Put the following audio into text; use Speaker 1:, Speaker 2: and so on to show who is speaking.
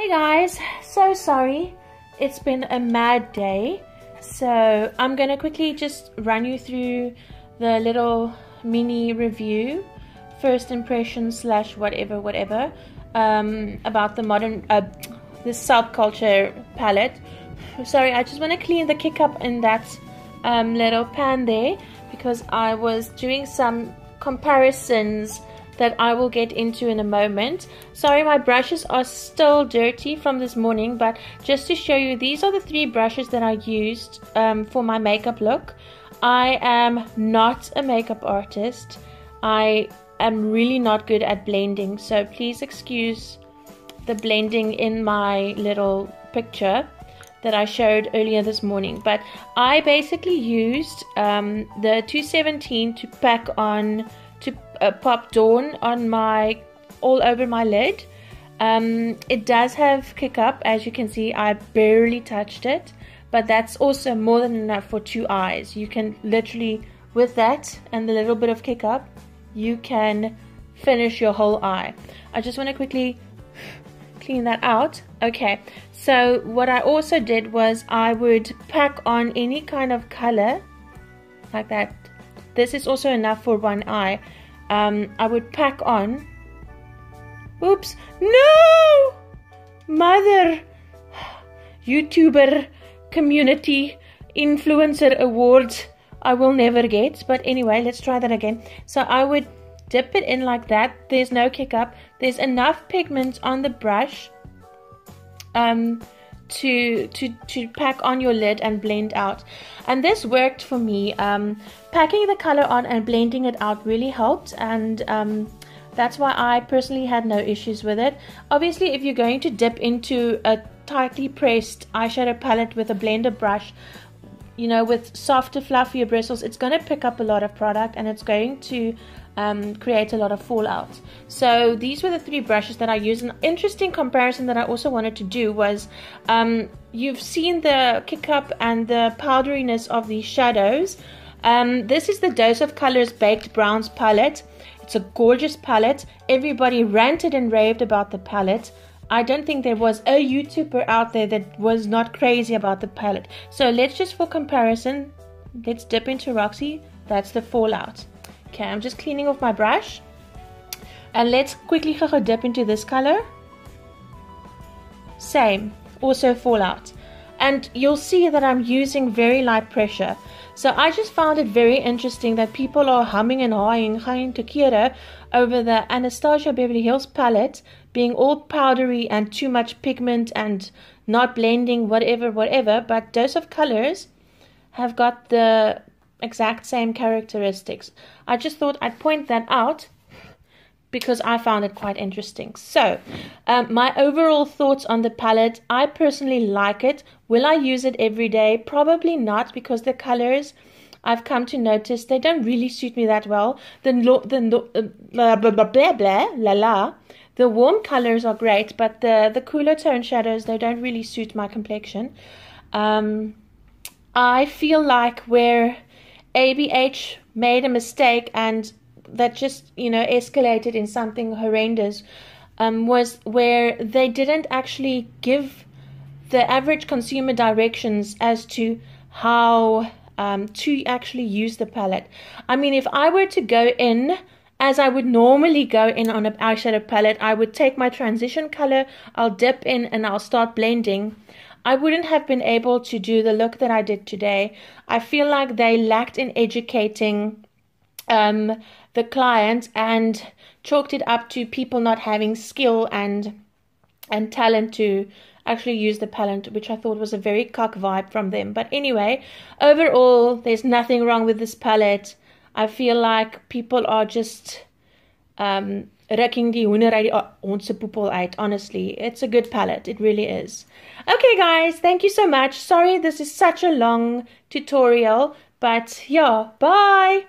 Speaker 1: Hey guys, so sorry, it's been a mad day. So I'm gonna quickly just run you through the little mini review, first impression slash whatever about the the Subculture palette. Sorry, I just want to clean the kick up in that little pan there because I was doing some comparisons that I will get into in a moment. Sorry, my brushes are still dirty from this morning, but just to show you, these are the 3 brushes that I used for my makeup look. I am not a makeup artist. I am really not good at blending, so please excuse the blending in my little picture that I showed earlier this morning. But I basically used the 217 to pack on, to pop Dawn on all over my lid. It does have kick up, as you can see. I barely touched it, but that's also more than enough for 2 eyes. You can literally, with that and the little bit of kick up, you can finish your whole eye. I just want to quickly clean that out. Okay, so what I also did was I would pack on any kind of color like that. This is also enough for 1 eye. I would pack on. Oops, no! Mother! YouTuber community influencer awards I will never get. But anyway, let's try that again. So I would dip it in like that. There's no kick up. There's enough pigment on the brush to pack on your lid and blend out, and this worked for me. Packing the color on and blending it out really helped, and that's why I personally had no issues with it. Obviously, if you're going to dip into a tightly pressed eyeshadow palette with a blender brush, you know, with softer, fluffier bristles, it's going to pick up a lot of product and it's going to create a lot of fallout. So these were the 3 brushes that I used. An interesting comparison that I also wanted to do was, you've seen the kick up and the powderiness of these shadows. This is the Dose of Colors Baked Browns palette. It's a gorgeous palette. Everybody ranted and raved about the palette. I don't think there was a YouTuber out there that was not crazy about the palette. So let's just, for comparison, let's dip into Roxy. That's the fallout. Okay, I'm just cleaning off my brush. And let's quickly go dip into this color. Same, also fallout. And you'll see that I'm using very light pressure. So I just found it very interesting that people are humming and hawing, going to kere over the Anastasia Beverly Hills palette being all powdery and too much pigment and not blending, whatever. But Dose of Colors have got the exact same characteristics. I just thought I'd point that out because I found it quite interesting. So, my overall thoughts on the palette, I personally like it. Will I use it every day? Probably not, because the colors, I've come to notice, they don't really suit me that well. The warm colors are great, but the cooler tone shadows, they don't really suit my complexion. I feel like where ABH made a mistake and that just, you know, escalated in something horrendous, was where they didn't actually give the average consumer directions as to how to actually use the palette. I mean, if I were to go in as I would normally go in on an eyeshadow palette, I would take my transition color, I'll dip in and I'll start blending. I wouldn't have been able to do the look that I did today. I feel like they lacked in educating the client and chalked it up to people not having skill and talent to actually use the palette, which I thought was a very cock vibe from them. But anyway, overall, there's nothing wrong with this palette. I feel like people are just rukking die hoender uit die onze poepel uit. Honestly, it's a good palette. It really is. Okay, guys, thank you so much. Sorry, this is such a long tutorial, but yeah, bye.